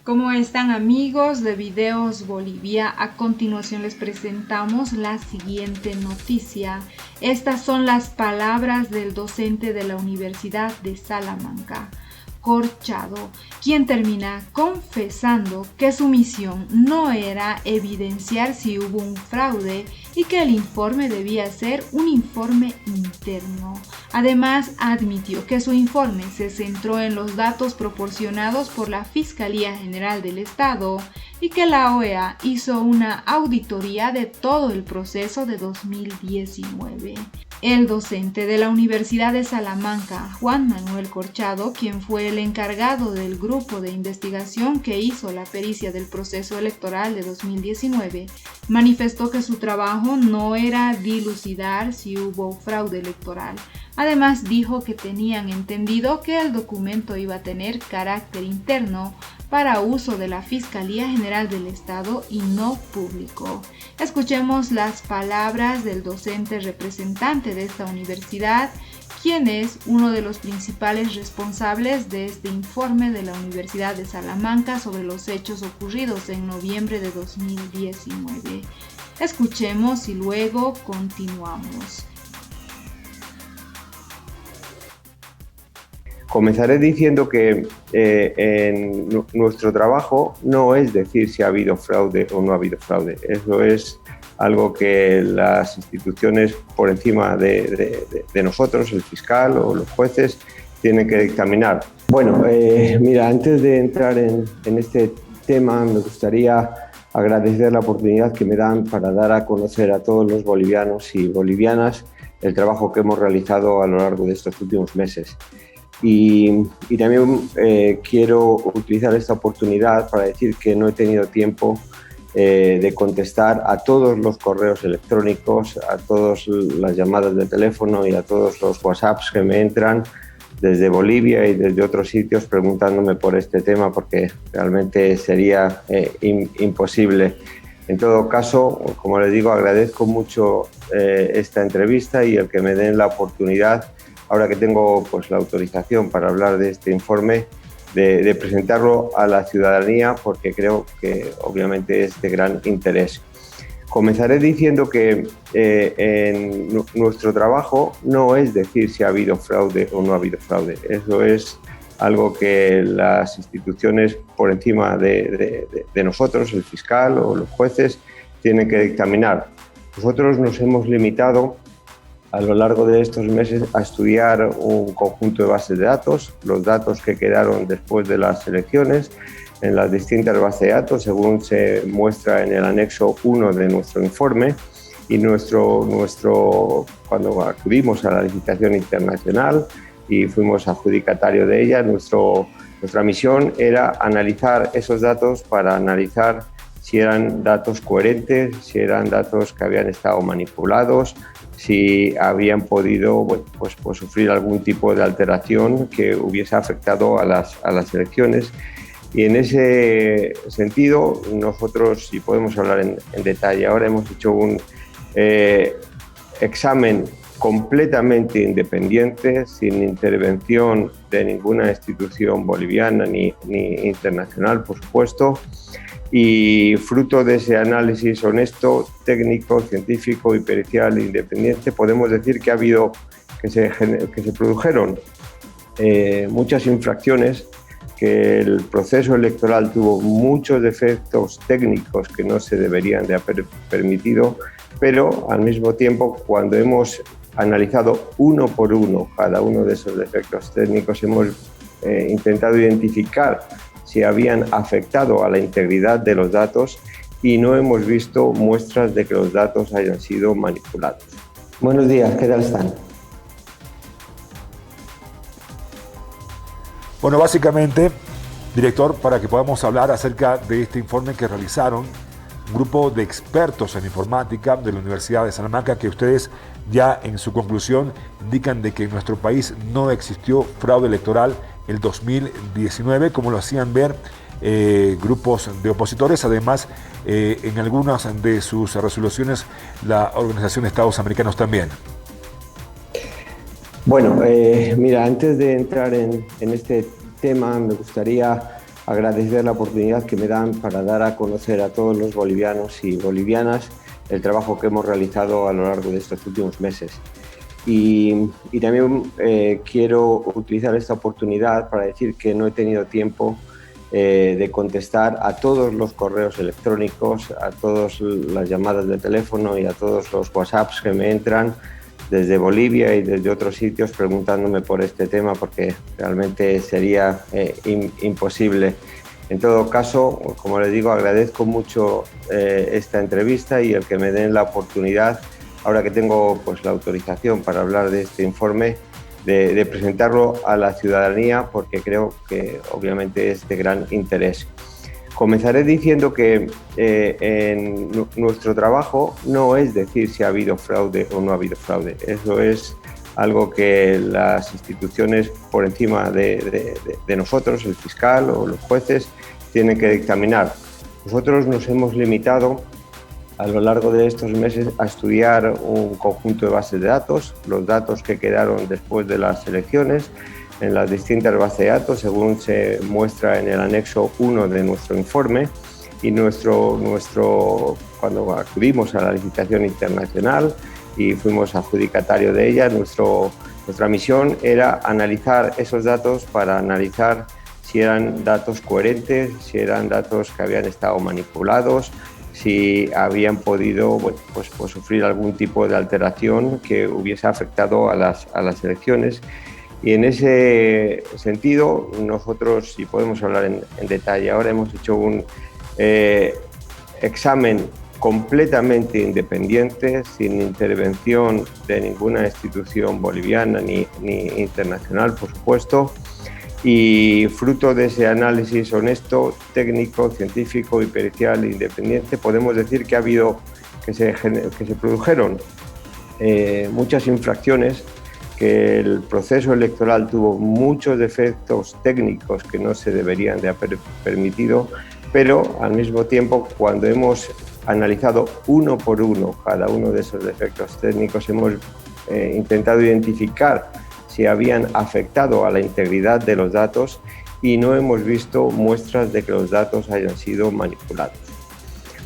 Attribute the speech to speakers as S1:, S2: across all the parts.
S1: ¿Cómo están, amigos de Videos Bolivia? A continuación les presentamos la siguiente noticia. Estas son las palabras del docente de la Universidad de Salamanca, Corchado, quien termina confesando que su misión no era evidenciar si hubo un fraude y que el informe debía ser un informe interno. Además, admitió que su informe se centró en los datos proporcionados por la Fiscalía General del Estado y que la OEA hizo una auditoría de todo el proceso de 2019. El docente de la Universidad de Salamanca, Juan Manuel Corchado, quien fue el encargado del grupo de investigación que hizo la pericia del proceso electoral de 2019, manifestó que su trabajo no era dilucidar si hubo fraude electoral. Además, dijo que tenían entendido que el documento iba a tener carácter interno para uso de la Fiscalía General del Estado y no público. Escuchemos las palabras del docente representante de esta universidad, quien es uno de los principales responsables de este informe de la Universidad de Salamanca sobre los hechos ocurridos en noviembre de 2019. Escuchemos y luego continuamos.
S2: Comenzaré diciendo que nuestro trabajo no es decir si ha habido fraude o no ha habido fraude. Eso es algo que las instituciones por encima de nosotros, el fiscal o los jueces, tienen que dictaminar. Bueno, mira, antes de entrar en este tema, me gustaría agradecer la oportunidad que me dan para dar a conocer a todos los bolivianos y bolivianas el trabajo que hemos realizado a lo largo de estos últimos meses. Y también quiero utilizar esta oportunidad para decir que no he tenido tiempo de contestar a todos los correos electrónicos, a todas las llamadas de teléfono y a todos los WhatsApps que me entran desde Bolivia y desde otros sitios preguntándome por este tema, porque realmente sería imposible. En todo caso, como les digo, agradezco mucho esta entrevista y el que me den la oportunidad, ahora que tengo pues, la autorización para hablar de este informe, de presentarlo a la ciudadanía, porque creo que obviamente es de gran interés. Comenzaré diciendo que nuestro trabajo no es decir si ha habido fraude o no ha habido fraude. Eso es algo que las instituciones por encima de nosotros, el fiscal o los jueces, tienen que dictaminar. Nosotros nos hemos limitado a lo largo de estos meses a estudiar un conjunto de bases de datos, los datos que quedaron después de las elecciones en las distintas bases de datos, según se muestra en el anexo 1 de nuestro informe, y cuando acudimos a la licitación internacional y fuimos adjudicatario de ella, nuestra misión era analizar esos datos para analizar si eran datos coherentes, si eran datos que habían estado manipulados, si habían podido pues sufrir algún tipo de alteración que hubiese afectado a las elecciones. Y en ese sentido, nosotros, si podemos hablar en detalle, ahora hemos hecho un examen completamente independiente, sin intervención de ninguna institución boliviana ni internacional, por supuesto, y fruto de ese análisis honesto, técnico, científico y pericial independiente, podemos decir que se produjeron muchas infracciones, que el proceso electoral tuvo muchos defectos técnicos que no se deberían de haber permitido, pero al mismo tiempo, cuando hemos analizado uno por uno cada uno de esos defectos técnicos, hemos intentado identificar si habían afectado a la integridad de los datos y no hemos visto muestras de que los datos hayan sido manipulados. Buenos días, ¿qué tal están?
S3: Bueno, básicamente, director, para que podamos hablar acerca de este informe que realizaron un grupo de expertos en informática de la Universidad de Salamanca, que ustedes ya en su conclusión indican de que en nuestro país no existió fraude electoral el 2019, como lo hacían ver grupos de opositores. Además, en algunas de sus resoluciones, la Organización de Estados Americanos también.
S2: Bueno, mira, antes de entrar en este tema, me gustaría agradecer la oportunidad que me dan para dar a conocer a todos los bolivianos y bolivianas el trabajo que hemos realizado a lo largo de estos últimos meses. Y también quiero utilizar esta oportunidad para decir que no he tenido tiempo de contestar a todos los correos electrónicos, a todas las llamadas de teléfono y a todos los WhatsApps que me entran desde Bolivia y desde otros sitios preguntándome por este tema, porque realmente sería imposible. En todo caso, como les digo, agradezco mucho esta entrevista y el que me den la oportunidad, ahora que tengo pues, la autorización para hablar de este informe, de presentarlo a la ciudadanía, porque creo que obviamente es de gran interés. Comenzaré diciendo que en nuestro trabajo no es decir si ha habido fraude o no ha habido fraude. Eso es algo que las instituciones por encima de nosotros, el fiscal o los jueces, tienen que dictaminar. Nosotros nos hemos limitado a lo largo de estos meses a estudiar un conjunto de bases de datos, los datos que quedaron después de las elecciones, en las distintas bases de datos, según se muestra en el anexo 1 de nuestro informe, y cuando acudimos a la licitación internacional y fuimos adjudicatarios de ella, nuestra misión era analizar esos datos para analizar si eran datos coherentes, si eran datos que habían estado manipulados, si habían podido pues sufrir algún tipo de alteración que hubiese afectado a las elecciones. Y en ese sentido, nosotros, si podemos hablar en detalle ahora, hemos hecho un examen completamente independiente, sin intervención de ninguna institución boliviana ni internacional, por supuesto, y fruto de ese análisis honesto, técnico, científico y pericial independiente, podemos decir que se produjeron muchas infracciones, que el proceso electoral tuvo muchos defectos técnicos que no se deberían de haber permitido, pero al mismo tiempo, cuando hemos analizado uno por uno cada uno de esos defectos técnicos, hemos intentado identificar si habían afectado a la integridad de los datos y no hemos visto muestras de que los datos hayan sido manipulados.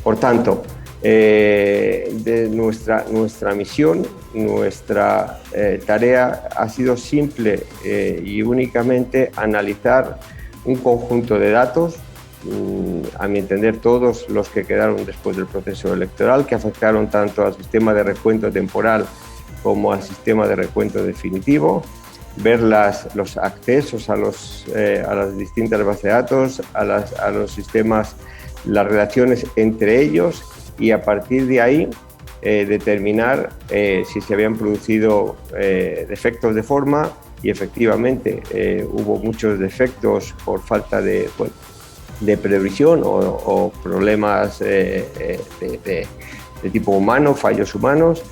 S2: Por tanto, de nuestra misión, nuestra tarea ha sido simple y únicamente analizar un conjunto de datos, a mi entender todos los que quedaron después del proceso electoral, que afectaron tanto al sistema de recuento temporal como al sistema de recuento definitivo, ver los accesos a las distintas bases de datos, a los sistemas, las relaciones entre ellos, y a partir de ahí determinar si se habían producido defectos de forma, y efectivamente hubo muchos defectos por falta de previsión o problemas de tipo humano, fallos humanos.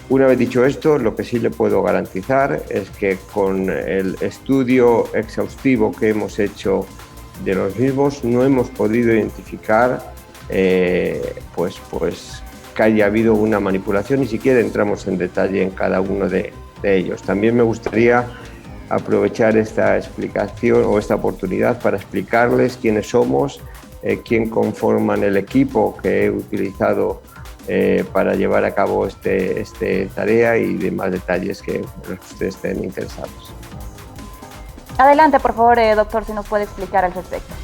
S2: Una vez dicho esto, lo que sí le puedo garantizar es que con el estudio exhaustivo que hemos hecho de los mismos no hemos podido identificar pues que haya habido una manipulación, ni siquiera entramos en detalle en cada uno de ellos. También me gustaría aprovechar esta explicación o esta oportunidad para explicarles quiénes somos, quién conforman el equipo que he utilizado para llevar a cabo este tarea y demás detalles que ustedes estén interesados.
S4: Adelante, por favor, doctor, si nos puede explicar al respecto.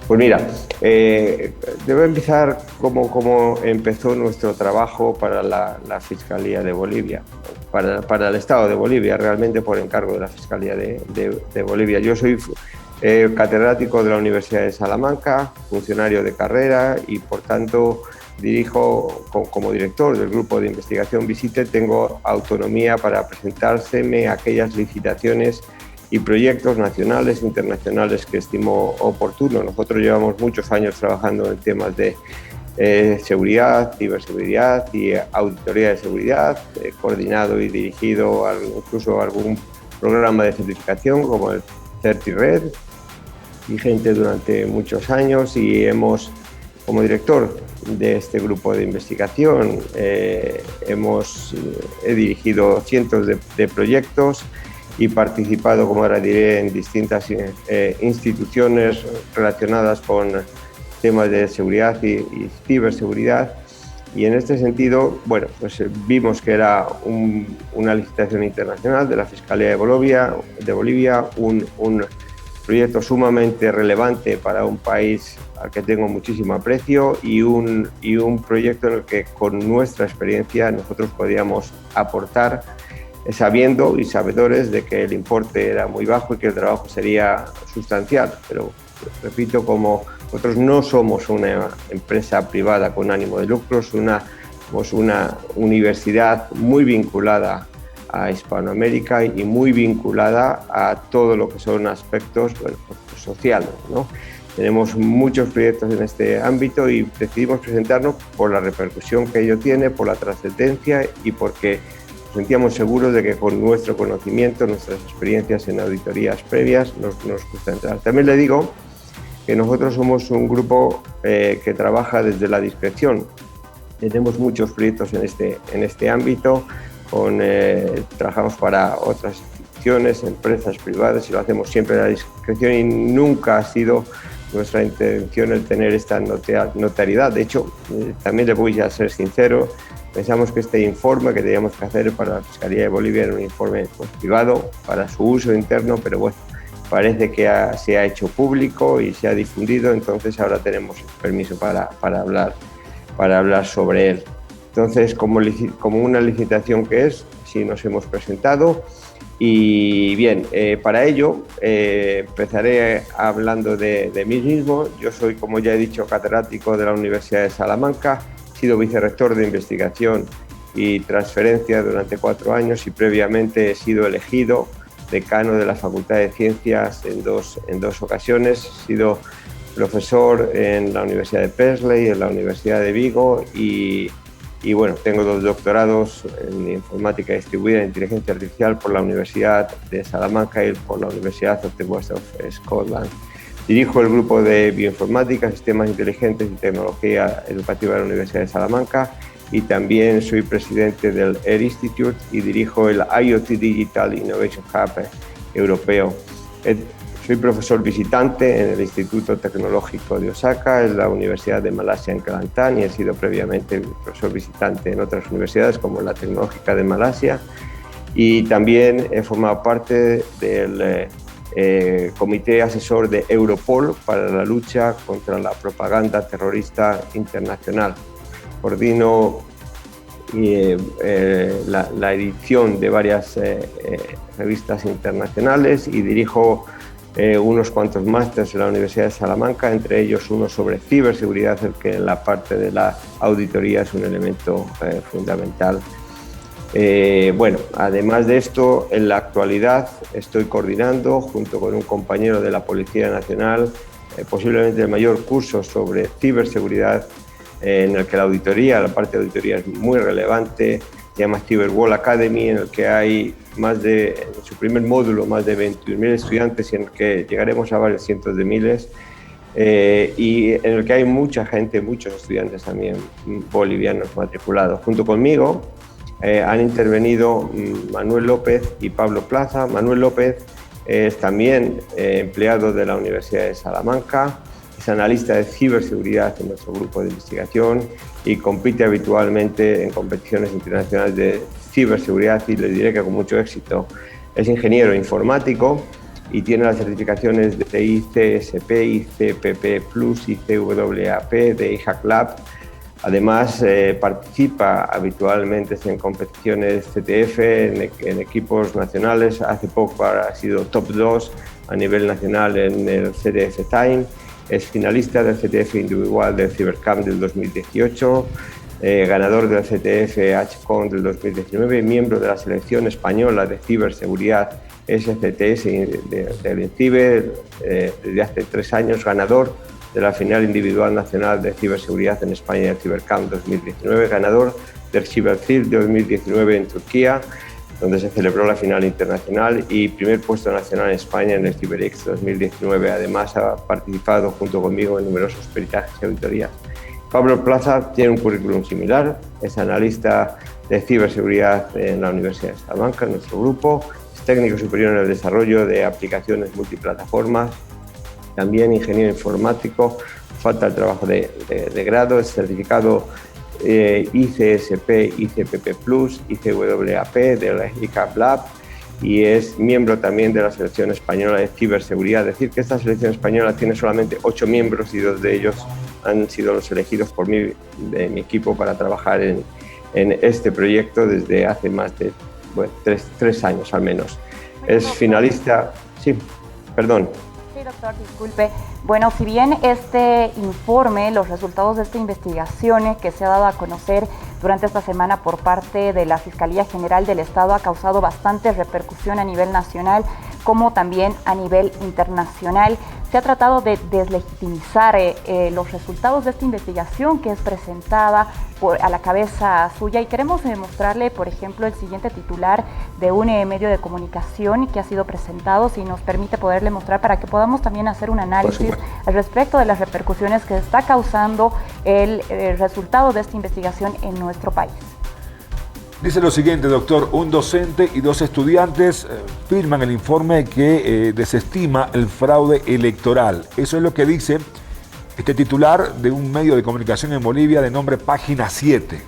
S2: Pues mira, debo empezar como empezó nuestro trabajo para la Fiscalía de Bolivia, para el Estado de Bolivia, realmente por encargo de la Fiscalía de Bolivia. Yo soy catedrático de la Universidad de Salamanca, funcionario de carrera y por tanto dirijo como director del grupo de investigación Visite, tengo autonomía para presentárseme a aquellas licitaciones y proyectos nacionales e internacionales que estimo oportuno. Nosotros llevamos muchos años trabajando en temas de seguridad, ciberseguridad y auditoría de seguridad, coordinado y dirigido incluso algún programa de certificación como el CertiRed, vigente durante muchos años, y como director de este grupo de investigación he dirigido cientos de proyectos y participado, como ahora diré, en distintas instituciones relacionadas con temas de seguridad y ciberseguridad. Y en este sentido, bueno, pues vimos que era una licitación internacional de la Fiscalía de Bolivia, un proyecto sumamente relevante para un país al que tengo muchísimo aprecio y un proyecto en el que con nuestra experiencia nosotros podíamos aportar, sabiendo y sabedores de que el importe era muy bajo y que el trabajo sería sustancial. Pero repito, como nosotros no somos una empresa privada con ánimo de lucro, somos una universidad muy vinculada a Hispanoamérica y muy vinculada a todo lo que son aspectos, bueno, pues, sociales, ¿no? Tenemos muchos proyectos en este ámbito y decidimos presentarnos por la repercusión que ello tiene, por la trascendencia y porque nos sentíamos seguros de que con nuestro conocimiento, nuestras experiencias en auditorías previas nos gusta entrar. También le digo que nosotros somos un grupo que trabaja desde la discreción. Tenemos muchos proyectos en este ámbito, trabajamos para otras instituciones, empresas privadas y lo hacemos siempre a la discreción y nunca ha sido nuestra intención el tener esta notariedad. De hecho, también le voy a ser sincero, pensamos que este informe que teníamos que hacer para la Fiscalía de Bolivia era un informe pues, privado para su uso interno, pero bueno, parece que se ha hecho público y se ha difundido, entonces ahora tenemos permiso para hablar sobre él. Entonces, como una licitación que es, sí nos hemos presentado y bien, para ello empezaré hablando de mí mismo. Yo soy, como ya he dicho, catedrático de la Universidad de Salamanca, he sido vicerrector de investigación y transferencia durante 4 años y previamente he sido elegido decano de la Facultad de Ciencias en dos ocasiones. He sido profesor en la Universidad de Paisley, en la Universidad de Vigo y bueno, tengo 2 doctorados en informática distribuida e inteligencia artificial por la Universidad de Salamanca y por la Universidad of the West of Scotland. Dirijo el grupo de bioinformática, sistemas inteligentes y tecnología educativa de la Universidad de Salamanca y también soy presidente del Air Institute y dirijo el IoT Digital Innovation Hub europeo. Soy profesor visitante en el Instituto Tecnológico de Osaka, en la Universidad de Malasia en Kelantan y he sido previamente profesor visitante en otras universidades como la Tecnológica de Malasia y también he formado parte del Comité Asesor de Europol para la lucha contra la propaganda terrorista internacional. Coordino la edición de varias revistas internacionales y dirijo unos cuantos másteres en la Universidad de Salamanca, entre ellos uno sobre ciberseguridad, el que en la parte de la auditoría es un elemento fundamental. Bueno, además de esto, en la actualidad estoy coordinando, junto con un compañero de la Policía Nacional, posiblemente el mayor curso sobre ciberseguridad en el que la parte de auditoría es muy relevante, se llama Cyberwall Academy, en el que hay en su primer módulo, más de 21.000 estudiantes y en el que llegaremos a varios cientos de miles y en el que hay mucha gente, muchos estudiantes también bolivianos matriculados. Junto conmigo han intervenido Manuel López y Pablo Plaza. Manuel López es también empleado de la Universidad de Salamanca, es analista de ciberseguridad en nuestro grupo de investigación y compite habitualmente en competiciones internacionales de ciberseguridad y le diré que con mucho éxito. Es ingeniero informático y tiene las certificaciones de ICSP, ICPP+, ICWAP, de IHACLab. Además, participa habitualmente en competiciones CTF, en equipos nacionales. Hace poco ha sido top 2 a nivel nacional en el CTF Time. Es finalista del CTF individual del Cybercamp del 2018, ganador del CTF HCON del 2019, miembro de la selección española de ciberseguridad SCTS del INCIBE desde hace 3 años, ganador de la final individual nacional de ciberseguridad en España y el Cybercamp 2019, ganador del CyberCIL 2019 en Turquía, donde se celebró la final internacional y primer puesto nacional en España en el CyberX 2019. Además, ha participado junto conmigo en numerosos peritajes y auditorías. Pablo Plaza tiene un currículum similar, es analista de ciberseguridad en la Universidad de Salamanca, en nuestro grupo, técnico superior en el desarrollo de aplicaciones multiplataformas, también ingeniero informático, falta el trabajo de grado, es certificado ICSP, ICPP+, ICWAP de la ICAP Lab y es miembro también de la selección española de ciberseguridad. Es decir, que esta selección española tiene solamente 8 miembros y 2 de ellos han sido los elegidos por mí, de mi equipo, para trabajar en este proyecto desde hace más de 3 años al menos. Es finalista... Sí, perdón.
S4: Sí, doctor, disculpe. Bueno, si bien este informe, los resultados de esta investigación que se ha dado a conocer durante esta semana por parte de la Fiscalía General del Estado ha causado bastante repercusión a nivel nacional como también a nivel internacional, se ha tratado de deslegitimizar los resultados de esta investigación que es presentada a la cabeza suya y queremos mostrarle, por ejemplo, el siguiente titular de un medio de comunicación que ha sido presentado, si nos permite poderle mostrar para que podamos también hacer un análisis al respecto de las repercusiones que está causando el resultado de esta investigación en nuestro país.
S3: Dice lo siguiente, doctor: un docente y 2 estudiantes firman el informe que desestima el fraude electoral. Eso es lo que dice este titular de un medio de comunicación en Bolivia de nombre Página 7.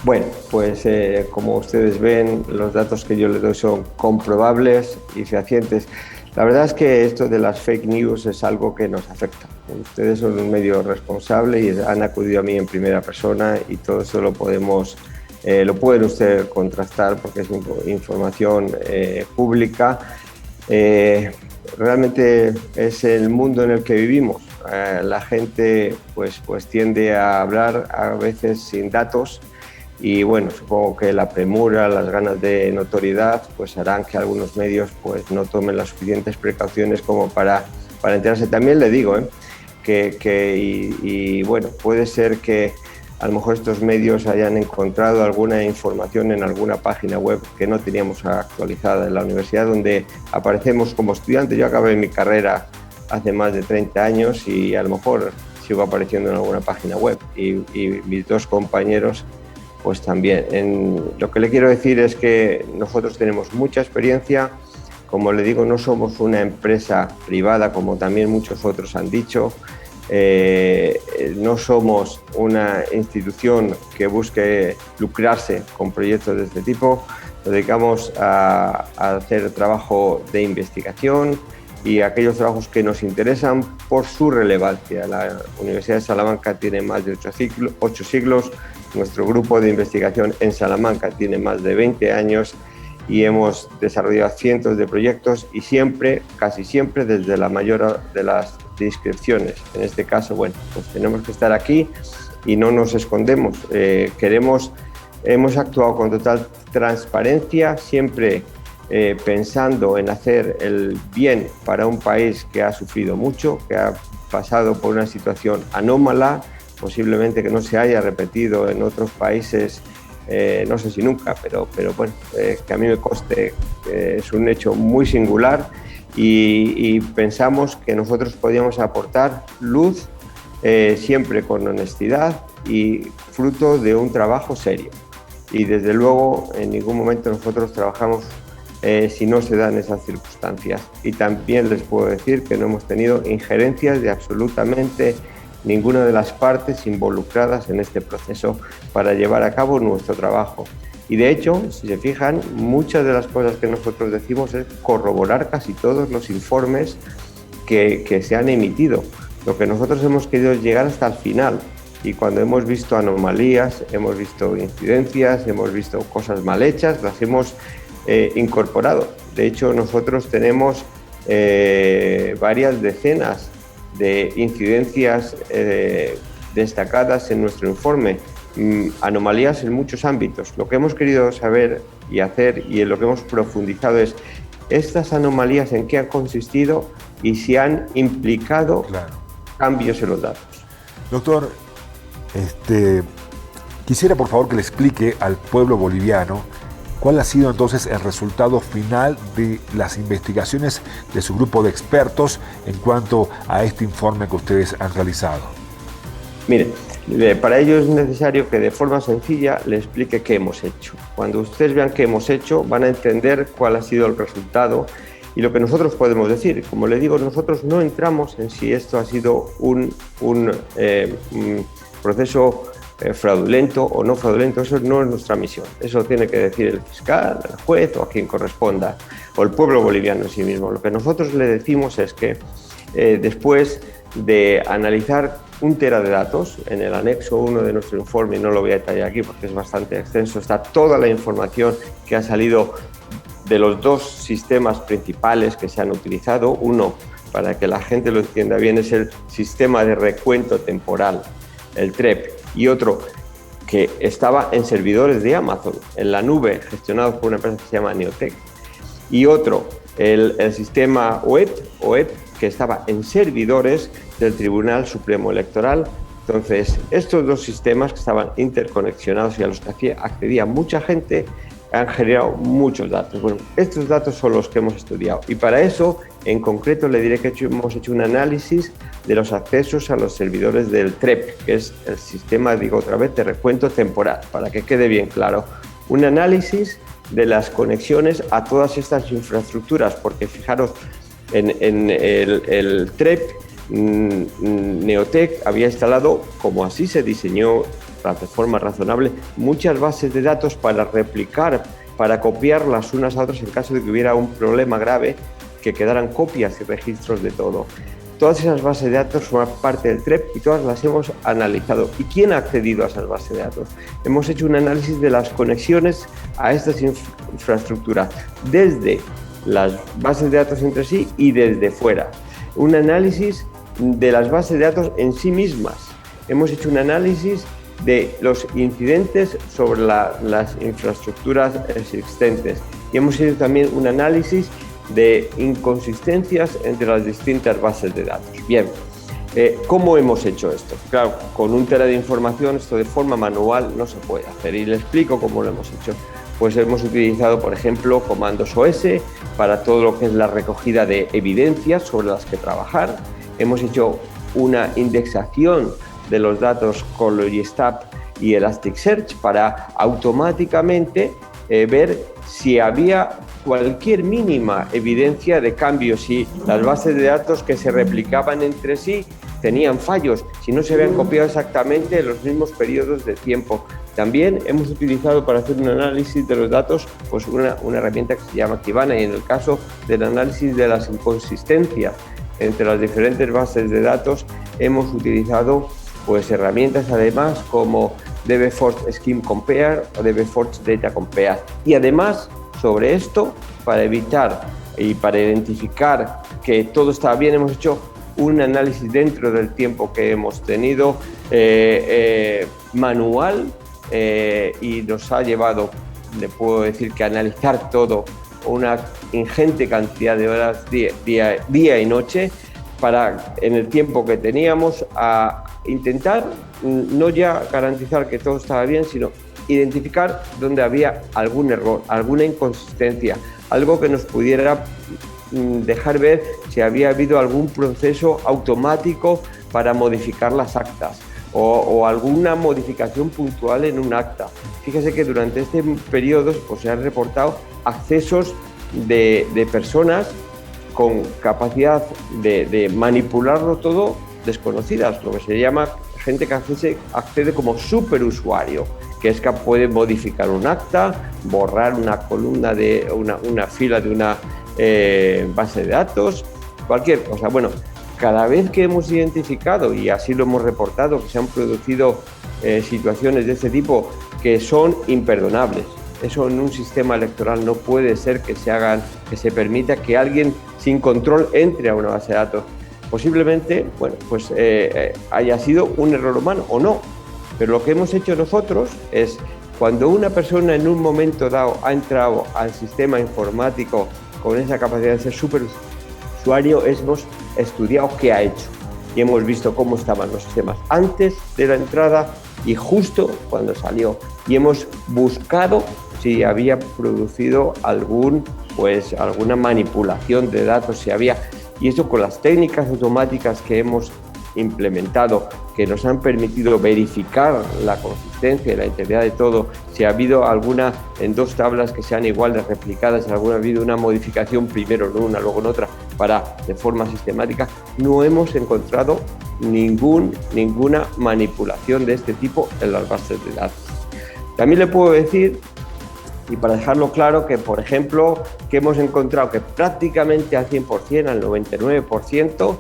S2: Bueno, pues como ustedes ven, los datos que yo les doy son comprobables y fehacientes. La verdad es que esto de las fake news es algo que nos afecta. Ustedes son un medio responsable y han acudido a mí en primera persona y todo eso lo pueden ustedes contrastar porque es información pública. Realmente es el mundo en el que vivimos. La gente pues tiende a hablar a veces sin datos y bueno, supongo que la premura, las ganas de notoriedad pues harán que algunos medios pues no tomen las suficientes precauciones como para enterarse. También le digo y bueno, puede ser que a lo mejor estos medios hayan encontrado alguna información en alguna página web que no teníamos actualizada en la universidad donde aparecemos como estudiantes. Yo acabé mi carrera hace más de 30 años y a lo mejor sigo apareciendo en alguna página web y mis 2 compañeros pues también. Lo que le quiero decir es que nosotros tenemos mucha experiencia. Como le digo, no somos una empresa privada como también muchos otros han dicho. No somos una institución que busque lucrarse con proyectos de este tipo. Nos dedicamos a hacer trabajo de investigación y aquellos trabajos que nos interesan por su relevancia. La Universidad de Salamanca tiene más de 8 siglos, nuestro grupo de investigación en Salamanca tiene más de 20 años y hemos desarrollado cientos de proyectos y siempre, casi siempre, desde la mayor de las inscripciones. En este caso, bueno, pues tenemos que estar aquí y no nos escondemos. Hemos actuado con total transparencia, siempre pensando en hacer el bien para un país que ha sufrido mucho, que ha pasado por una situación anómala, posiblemente que no se haya repetido en otros países, no sé si nunca, pero bueno, que a mí me conste que es un hecho muy singular y pensamos que nosotros podíamos aportar luz siempre con honestidad y fruto de un trabajo serio. Y desde luego en ningún momento nosotros trabajamos si no se dan esas circunstancias. Y también les puedo decir que no hemos tenido injerencias de absolutamente ninguna de las partes involucradas en este proceso para llevar a cabo nuestro trabajo. Y de hecho, si se fijan, muchas de las cosas que nosotros decimos es corroborar casi todos los informes que se han emitido. Lo que nosotros hemos querido es llegar hasta el final y cuando hemos visto anomalías, hemos visto incidencias, hemos visto cosas mal hechas, las hemos incorporado. De hecho, nosotros tenemos varias decenas de incidencias destacadas en nuestro informe, anomalías en muchos ámbitos. Lo que hemos querido saber y hacer y en lo que hemos profundizado es estas anomalías en qué han consistido y si han implicado cambios en los datos.
S3: Doctor, quisiera por favor que le explique al pueblo boliviano cuál ha sido entonces el resultado final de las investigaciones de su grupo de expertos en cuanto a este informe que ustedes han realizado.
S2: Mire, Para ello es necesario que de forma sencilla le explique qué hemos hecho. Cuando ustedes vean qué hemos hecho, van a entender cuál ha sido el resultado y lo que nosotros podemos decir. Como les digo, nosotros no entramos en si esto ha sido un proceso fraudulento o no fraudulento. Eso no es nuestra misión. Eso tiene que decir el fiscal, el juez o a quien corresponda, o el pueblo boliviano en sí mismo. Lo que nosotros le decimos es que después de analizar 1 tera de datos, en el anexo 1 de nuestro informe, y no lo voy a detallar aquí porque es bastante extenso, está toda la información que ha salido de los 2 sistemas principales que se han utilizado. Uno, para que la gente lo entienda bien, es el sistema de recuento temporal, el TREP, y otro que estaba en servidores de Amazon, en la nube, gestionados por una empresa que se llama Neotec, y otro, el sistema OEP, que estaba en servidores del Tribunal Supremo Electoral. Entonces, estos 2 sistemas que estaban interconexionados y a los que accedía mucha gente, han generado muchos datos. Bueno, estos datos son los que hemos estudiado y para eso, en concreto, le diré que hemos hecho un análisis de los accesos a los servidores del TREP, que es el sistema, digo otra vez, de recuento temporal, para que quede bien claro. Un análisis de las conexiones a todas estas infraestructuras, porque fijaros, en el TREP, Neotec había instalado, como así se diseñó de forma razonable, muchas bases de datos para replicar, para copiar las unas a otras en caso de que hubiera un problema grave, que quedaran copias y registros de todo. Todas esas bases de datos forman parte del TREP y todas las hemos analizado. ¿Y quién ha accedido a esas bases de datos? Hemos hecho un análisis de las conexiones a estas infraestructuras, desde las bases de datos entre sí y desde fuera. Un análisis de las bases de datos en sí mismas. Hemos hecho un análisis de los incidentes sobre las infraestructuras existentes y hemos hecho también un análisis de inconsistencias entre las distintas bases de datos. Bien, ¿cómo hemos hecho esto? Claro, con 1 tera de información esto de forma manual no se puede hacer y le explico cómo lo hemos hecho. Pues hemos utilizado, por ejemplo, comandos OS para todo lo que es la recogida de evidencias sobre las que trabajar. Hemos hecho una indexación de los datos con Logistab y Elasticsearch para automáticamente ver si había cualquier mínima evidencia de cambio, si las bases de datos que se replicaban entre sí tenían fallos, si no se habían copiado exactamente en los mismos periodos de tiempo. También hemos utilizado para hacer un análisis de los datos pues una herramienta que se llama Kibana, y en el caso del análisis de las inconsistencias entre las diferentes bases de datos hemos utilizado pues herramientas además como DBForce Scheme Compare o DBForce Data Compare. Y además, sobre esto, para evitar y para identificar que todo estaba bien, hemos hecho un análisis dentro del tiempo que hemos tenido manual y nos ha llevado, le puedo decir, que analizar todo una ingente cantidad de horas día y noche para, en el tiempo que teníamos, a intentar no ya garantizar que todo estaba bien, sino identificar dónde había algún error, alguna inconsistencia, algo que nos pudiera dejar ver si había habido algún proceso automático para modificar las actas o alguna modificación puntual en un acta. Fíjese que durante este periodo pues, se han reportado accesos de personas con capacidad de manipularlo todo desconocidas, lo que se llama gente que accede como superusuario, que es que puede modificar un acta, borrar una columna de una fila de una base de datos, cualquier cosa. Bueno, cada vez que hemos identificado, y así lo hemos reportado, que se han producido situaciones de este tipo que son imperdonables. Eso en un sistema electoral no puede ser que se permita que alguien sin control entre a una base de datos. Posiblemente, bueno, pues haya sido un error humano o no, pero lo que hemos hecho nosotros es, cuando una persona en un momento dado ha entrado al sistema informático con esa capacidad de ser superusuario, hemos estudiado qué ha hecho y hemos visto cómo estaban los sistemas antes de la entrada y justo cuando salió, y hemos buscado si había producido alguna manipulación de datos, si había, y eso con las técnicas automáticas que hemos implementado, que nos han permitido verificar la consistencia y la integridad de todo, si ha habido alguna en dos tablas que sean igual de replicadas, si ha habido una modificación primero en una, luego en otra, de forma sistemática, no hemos encontrado ninguna manipulación de este tipo en las bases de datos. También le puedo decir, y para dejarlo claro, que por ejemplo, que hemos encontrado que prácticamente al 100%, al 99%,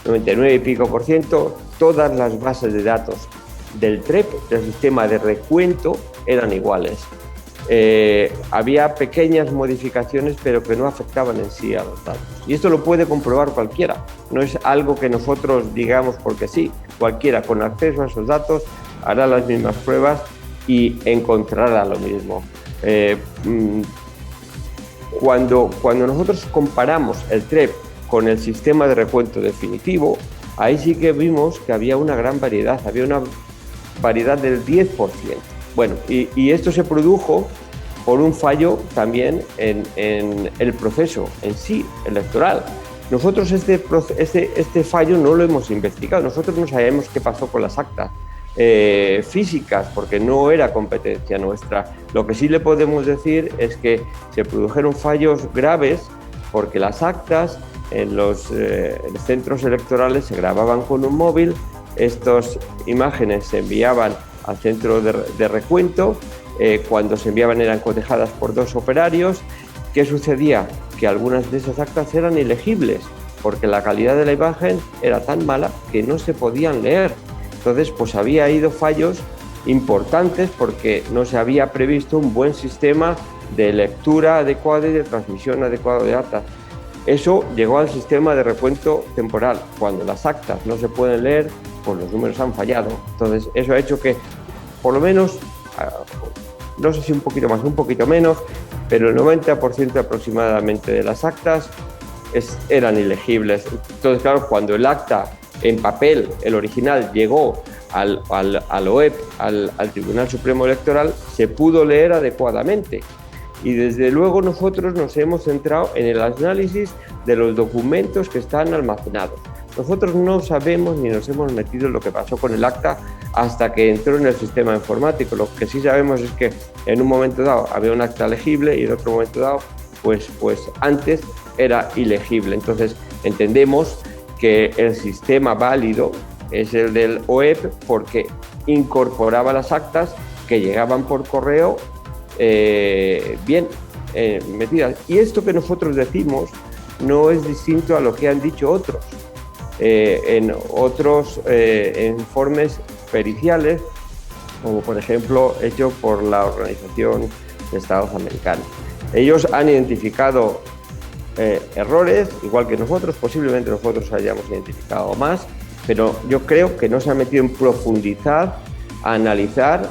S2: 99 y pico por ciento, todas las bases de datos del TREP, del sistema de recuento, eran iguales. Había pequeñas modificaciones, pero que no afectaban en sí a los datos. Y esto lo puede comprobar cualquiera. No es algo que nosotros digamos porque sí. Cualquiera con acceso a esos datos hará las mismas pruebas y encontrará lo mismo. Cuando nosotros comparamos el TREP con el sistema de recuento definitivo, ahí sí que vimos que había una gran variedad, había una variedad del 10%. Bueno, y esto se produjo por un fallo también en el proceso en sí, electoral. Nosotros este fallo no lo hemos investigado, nosotros no sabemos qué pasó con las actas físicas, porque no era competencia nuestra. Lo que sí le podemos decir es que se produjeron fallos graves porque las actas en los centros electorales se grababan con un móvil, estas imágenes se enviaban al centro de recuento, cuando se enviaban eran cotejadas por dos operarios. ¿Qué sucedía? Que algunas de esas actas eran ilegibles, porque la calidad de la imagen era tan mala que no se podían leer. Entonces, pues había habido fallos importantes porque no se había previsto un buen sistema de lectura adecuada y de transmisión adecuada de actas. Eso llegó al sistema de recuento temporal. Cuando las actas no se pueden leer, pues los números han fallado. Entonces, eso ha hecho que, por lo menos, no sé si un poquito más, un poquito menos, pero el 90% aproximadamente de las actas eran ilegibles. Entonces, claro, cuando el acta en papel, el original, llegó al OEP, al Tribunal Supremo Electoral, se pudo leer adecuadamente. Y desde luego nosotros nos hemos centrado en el análisis de los documentos que están almacenados. Nosotros no sabemos ni nos hemos metido en lo que pasó con el acta hasta que entró en el sistema informático. Lo que sí sabemos es que en un momento dado había un acta legible y en otro momento dado, pues antes era ilegible. Entonces entendemos que el sistema válido es el del OEP porque incorporaba las actas que llegaban por correo bien metidas. Y esto que nosotros decimos no es distinto a lo que han dicho otros. En otros informes periciales, como por ejemplo hecho por la Organización de Estados Americanos. Ellos han identificado errores, igual que nosotros, posiblemente nosotros hayamos identificado más, pero yo creo que no se ha metido en profundizar, a analizar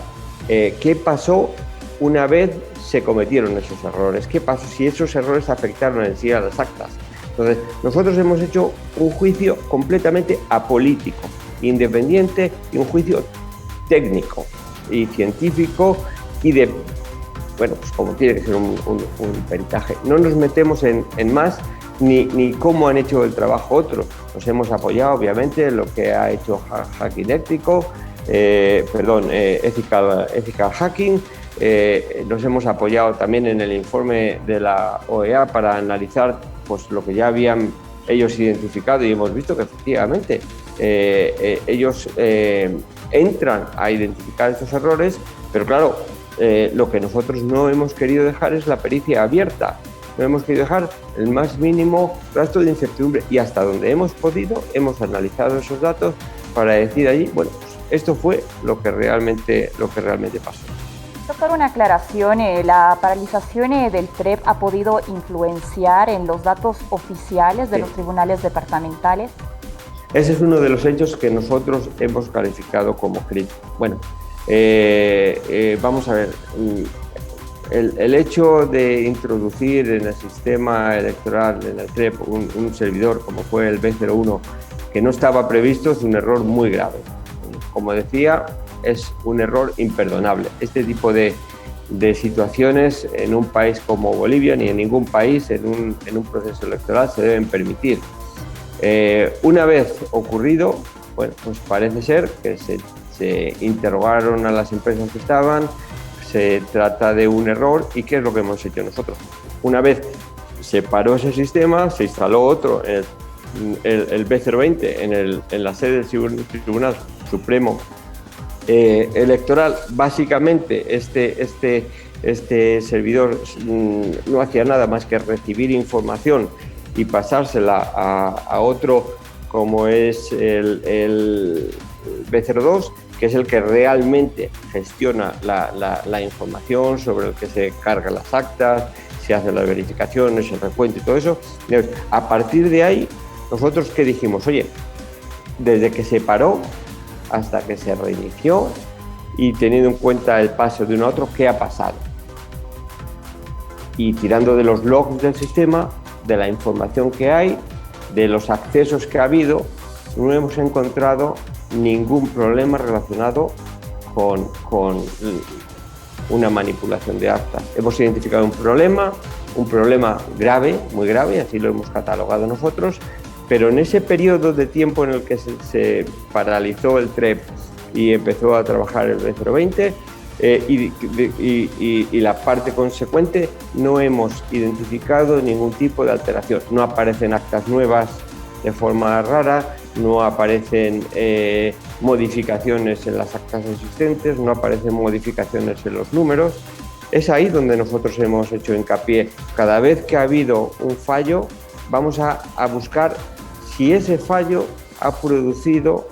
S2: qué pasó una vez se cometieron esos errores, qué pasó si esos errores afectaron en sí a las actas. Entonces, nosotros hemos hecho un juicio completamente apolítico, independiente y un juicio técnico y científico y de, bueno, pues como tiene que ser un peritaje. No nos metemos en más ni cómo han hecho el trabajo otros. Nos hemos apoyado, obviamente, en lo que ha hecho Hacking Ético, Ethical Hacking. Nos hemos apoyado también en el informe de la OEA para analizar pues lo que ya habían ellos identificado y hemos visto que efectivamente ellos entran a identificar estos errores, pero claro, lo que nosotros no hemos querido dejar es la pericia abierta, no hemos querido dejar el más mínimo rastro de incertidumbre y hasta donde hemos podido hemos analizado esos datos para decir allí, bueno, pues esto fue lo que realmente pasó.
S4: Doctor, una aclaración, ¿la paralización del TREP ha podido influenciar en los datos oficiales de los tribunales departamentales?
S2: Ese es uno de los hechos que nosotros hemos calificado como crítico. Bueno, vamos a ver, el hecho de introducir en el sistema electoral, en el TREP, un servidor como fue el B01 que no estaba previsto es un error muy grave. Como decía, es un error imperdonable. Este tipo de situaciones en un país como Bolivia ni en ningún país en un proceso electoral se deben permitir. Una vez ocurrido, Bueno, pues parece ser que se interrogaron a las empresas que estaban, se trata de un error. ¿Y qué es lo que hemos hecho nosotros? Una vez se paró ese sistema, se instaló otro, el B020, en la sede del Tribunal Supremo Electoral. Básicamente este servidor no hacía nada más que recibir información y pasársela a otro, como es el B02, que es el que realmente gestiona la información, sobre el que se cargan las actas, se hacen las verificaciones, el recuento y todo eso. A partir de ahí, nosotros ¿qué dijimos? Oye, desde que se paró hasta que se reinició y teniendo en cuenta el paso de uno a otro, ¿qué ha pasado? Y tirando de los logs del sistema, de la información que hay, de los accesos que ha habido, no hemos encontrado ningún problema relacionado con una manipulación de actas. Hemos identificado un problema grave, muy grave, así lo hemos catalogado nosotros, pero en ese periodo de tiempo en el que se paralizó el TREP y empezó a trabajar el B020 y la parte consecuente, no hemos identificado ningún tipo de alteración. No aparecen actas nuevas de forma rara, no aparecen modificaciones en las actas existentes, no aparecen modificaciones en los números. Es ahí donde nosotros hemos hecho hincapié. Cada vez que ha habido un fallo, vamos a buscar si ese fallo ha producido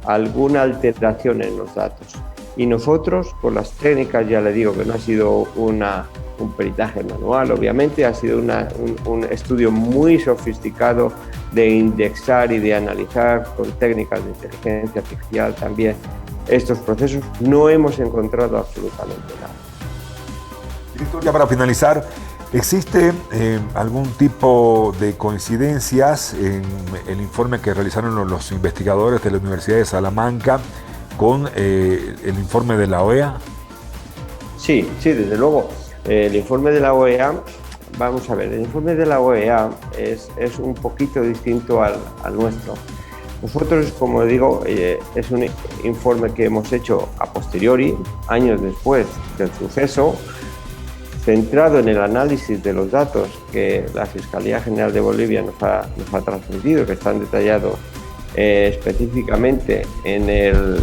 S2: alguna alteración en los datos. Y nosotros, con las técnicas, ya le digo que no ha sido un peritaje manual, obviamente, ha sido un estudio muy sofisticado de indexar y de analizar con técnicas de inteligencia artificial también estos procesos. No hemos encontrado absolutamente nada.
S3: Director, ya para finalizar, ¿existe algún tipo de coincidencias en el informe que realizaron los investigadores de la Universidad de Salamanca con el informe de la OEA?
S2: Sí, desde luego. El informe de la OEA, vamos a ver, el informe de la OEA es un poquito distinto al nuestro. Nosotros, como digo, es un informe que hemos hecho a posteriori, años después del suceso, centrado en el análisis de los datos que la Fiscalía General de Bolivia nos ha transmitido, que están detallados específicamente en el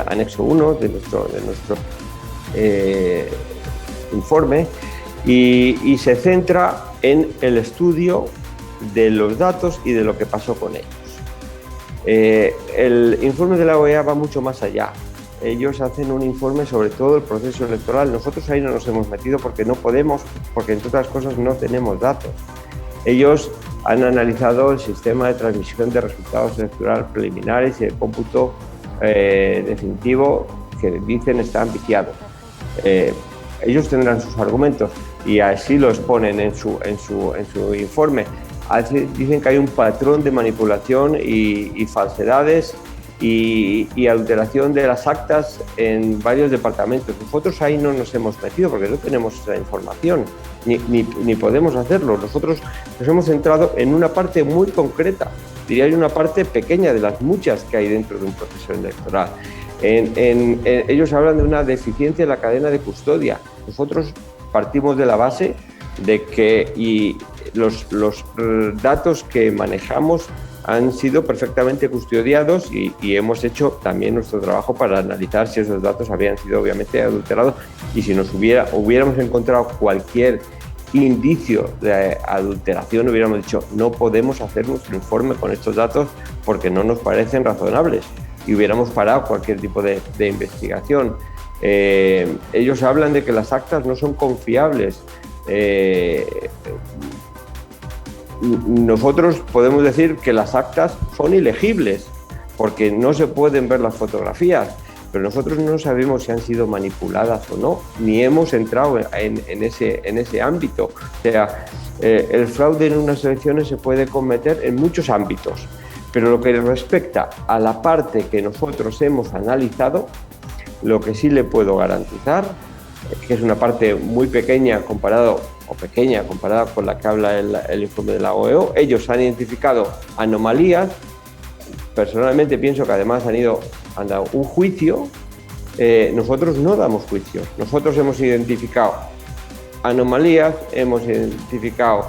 S2: anexo 1 de nuestro informe, y se centra en el estudio de los datos y de lo que pasó con ellos. El informe de la OEA va mucho más allá. Ellos hacen un informe sobre todo el proceso electoral. Nosotros ahí no nos hemos metido porque no podemos, porque entre otras cosas no tenemos datos. Ellos han analizado el sistema de transmisión de resultados electorales preliminares y el cómputo definitivo, que dicen están viciados. Ellos tendrán sus argumentos y así lo exponen en su informe. Dicen que hay un patrón de manipulación y falsedades y alteración de las actas en varios departamentos. Nosotros ahí no nos hemos metido porque no tenemos esa información, ni podemos hacerlo. Nosotros nos hemos centrado en una parte muy concreta, diría yo una parte pequeña de las muchas que hay dentro de un proceso electoral. Ellos hablan de una deficiencia en la cadena de custodia. Nosotros partimos de la base de que los datos que manejamos han sido perfectamente custodiados y hemos hecho también nuestro trabajo para analizar si esos datos habían sido obviamente adulterados, y si hubiéramos encontrado cualquier indicio de adulteración, hubiéramos dicho no podemos hacer nuestro informe con estos datos porque no nos parecen razonables, y hubiéramos parado cualquier tipo de investigación. Ellos hablan de que las actas no son confiables. Nosotros podemos decir que las actas son ilegibles porque no se pueden ver las fotografías, pero nosotros no sabemos si han sido manipuladas o no, ni hemos entrado en ese ámbito. O sea, el fraude en unas elecciones se puede cometer en muchos ámbitos, pero lo que respecta a la parte que nosotros hemos analizado, lo que sí le puedo garantizar, que es una parte muy pequeña comparada con la que habla el informe de la OEA. Ellos han identificado anomalías personalmente pienso que además han dado un juicio. Nosotros no damos juicio. Nosotros hemos identificado anomalías, hemos identificado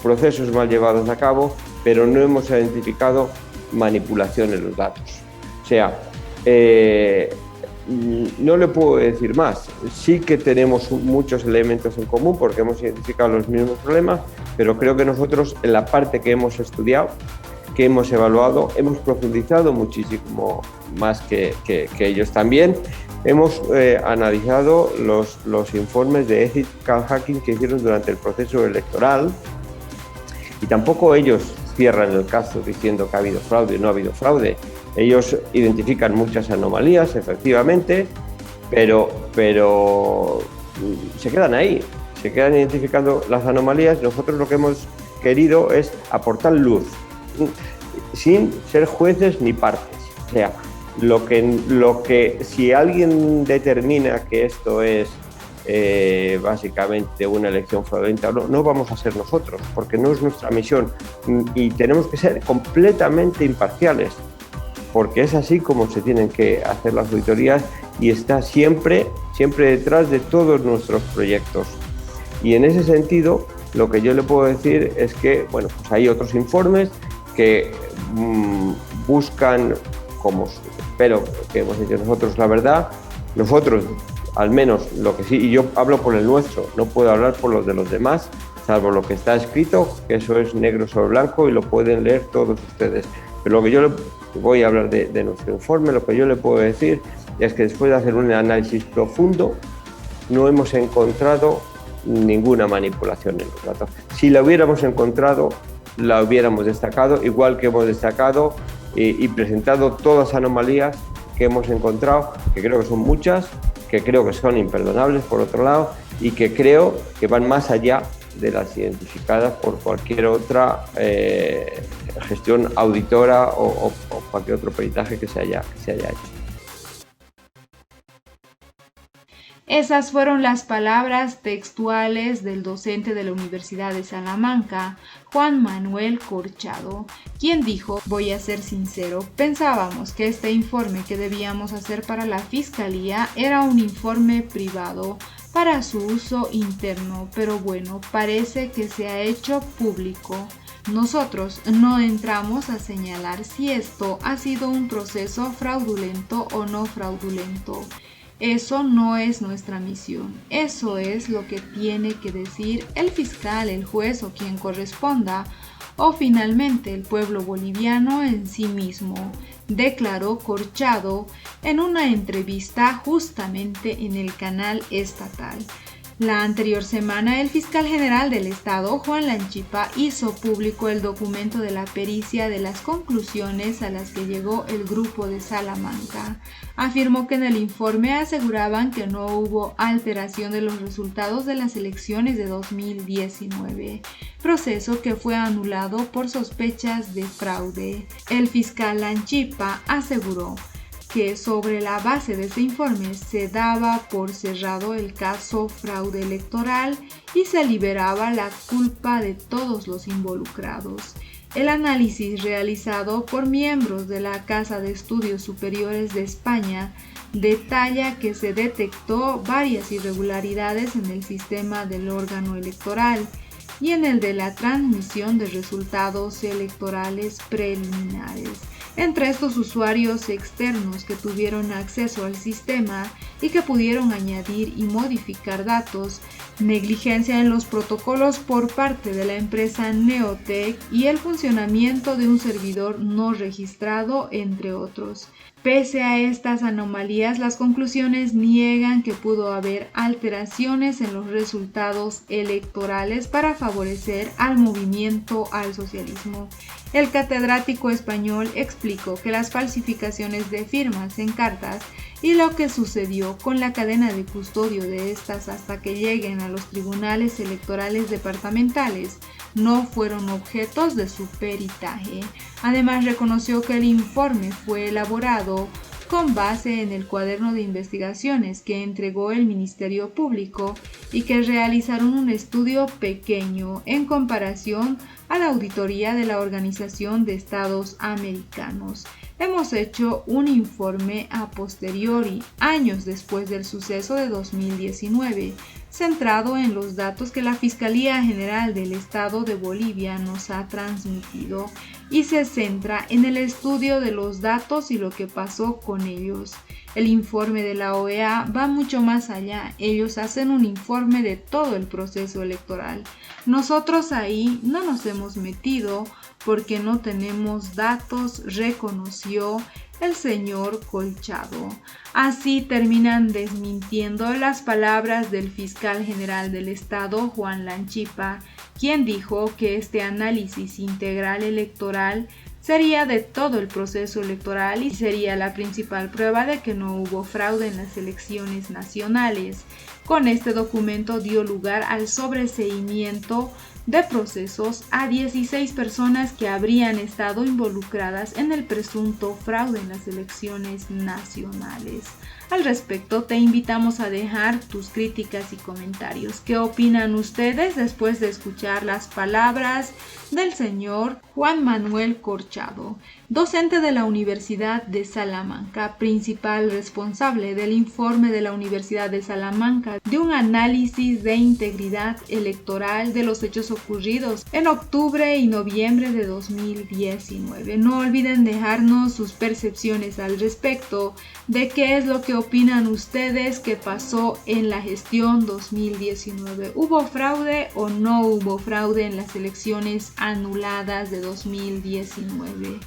S2: procesos mal llevados a cabo, pero no hemos identificado manipulación en los datos. O sea, no le puedo decir más. Sí que tenemos muchos elementos en común porque hemos identificado los mismos problemas, pero creo que nosotros, en la parte que hemos estudiado, que hemos evaluado, hemos profundizado muchísimo más que ellos también. Hemos analizado los informes de ethical hacking que hicieron durante el proceso electoral y tampoco ellos cierran el caso diciendo que ha habido fraude o no ha habido fraude. Ellos identifican muchas anomalías, efectivamente, pero se quedan ahí, se quedan identificando las anomalías. Nosotros lo que hemos querido es aportar luz, sin ser jueces ni partes. O sea, lo que si alguien determina que esto es básicamente una elección fraudulenta, no vamos a ser nosotros, porque no es nuestra misión y tenemos que ser completamente imparciales, porque es así como se tienen que hacer las auditorías y está siempre detrás de todos nuestros proyectos. Y en ese sentido, lo que yo le puedo decir es que, bueno, pues hay otros informes que buscan, como espero que hemos hecho nosotros, la verdad. Nosotros, al menos lo que sí, y yo hablo por el nuestro, no puedo hablar por los de los demás, salvo lo que está escrito, que eso es negro sobre blanco y lo pueden leer todos ustedes. Pero lo que yo voy a hablar de nuestro informe, lo que yo le puedo decir es que después de hacer un análisis profundo, no hemos encontrado ninguna manipulación en los datos. Si la hubiéramos encontrado, la hubiéramos destacado, igual que hemos destacado y presentado todas las anomalías que hemos encontrado, que creo que son muchas, que creo que son imperdonables por otro lado y que creo que van más allá de las identificadas por cualquier otra gestión auditora o cualquier otro peritaje que se haya hecho.
S1: Esas fueron las palabras textuales del docente de la Universidad de Salamanca, Juan Manuel Corchado, quien dijo: voy a ser sincero, pensábamos que este informe que debíamos hacer para la Fiscalía era un informe privado para su uso interno, pero bueno, parece que se ha hecho público. Nosotros no entramos a señalar si esto ha sido un proceso fraudulento o no fraudulento. Eso no es nuestra misión, eso es lo que tiene que decir el fiscal, el juez o quien corresponda, o finalmente el pueblo boliviano en sí mismo, declaró Corchado en una entrevista justamente en el canal estatal. La anterior semana, el fiscal general del Estado, Juan Lanchipa, hizo público el documento de la pericia de las conclusiones a las que llegó el grupo de Salamanca. Afirmó que en el informe aseguraban que no hubo alteración de los resultados de las elecciones de 2019, proceso que fue anulado por sospechas de fraude. El fiscal Lanchipa aseguró que sobre la base de ese informe se daba por cerrado el caso fraude electoral y se liberaba la culpa de todos los involucrados. El análisis realizado por miembros de la Casa de Estudios Superiores de España detalla que se detectó varias irregularidades en el sistema del órgano electoral y en el de la transmisión de resultados electorales preliminares. Entre estos usuarios externos que tuvieron acceso al sistema y que pudieron añadir y modificar datos, negligencia en los protocolos por parte de la empresa Neotec y el funcionamiento de un servidor no registrado, entre otros. Pese a estas anomalías, las conclusiones niegan que pudo haber alteraciones en los resultados electorales para favorecer al movimiento al socialismo. El catedrático español explicó que las falsificaciones de firmas en cartas y lo que sucedió con la cadena de custodio de estas hasta que lleguen a los tribunales electorales departamentales no fueron objetos de su peritaje. Además, reconoció que el informe fue elaborado con base en el cuaderno de investigaciones que entregó el Ministerio Público y que realizaron un estudio pequeño en comparación a la auditoría de la Organización de Estados Americanos. hemos hecho un informe a posteriori, años después del suceso de 2019, centrado en los datos que la Fiscalía General del Estado de Bolivia nos ha transmitido y se centra en el estudio de los datos y lo que pasó con ellos. El informe de la OEA va mucho más allá. Ellos hacen un informe de todo el proceso electoral. Nosotros ahí no nos hemos metido porque no tenemos datos, reconoció el señor Colchado. Así terminan desmintiendo las palabras del fiscal general del Estado, Juan Lanchipa, quien dijo que este análisis integral electoral sería de todo el proceso electoral y sería la principal prueba de que no hubo fraude en las elecciones nacionales. Con este documento dio lugar al sobreseimiento de procesos a 16 personas que habrían estado involucradas en el presunto fraude en las elecciones nacionales. Al respecto, te invitamos a dejar tus críticas y comentarios. ¿Qué opinan ustedes después de escuchar las palabras del señor Juan Manuel Colchado, docente de la Universidad de Salamanca, principal responsable del informe de la Universidad de Salamanca de un análisis de integridad electoral de los hechos ocurridos en octubre y noviembre de 2019? No olviden dejarnos sus percepciones al respecto de qué es lo que opinan ustedes que pasó en la gestión 2019. ¿Hubo fraude o no hubo fraude en las elecciones anuladas de 2019?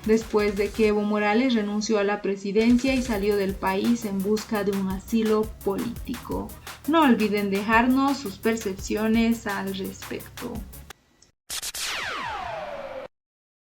S1: Después de que Evo Morales renunció a la presidencia y salió del país en busca de un asilo político. No olviden dejarnos sus percepciones al respecto.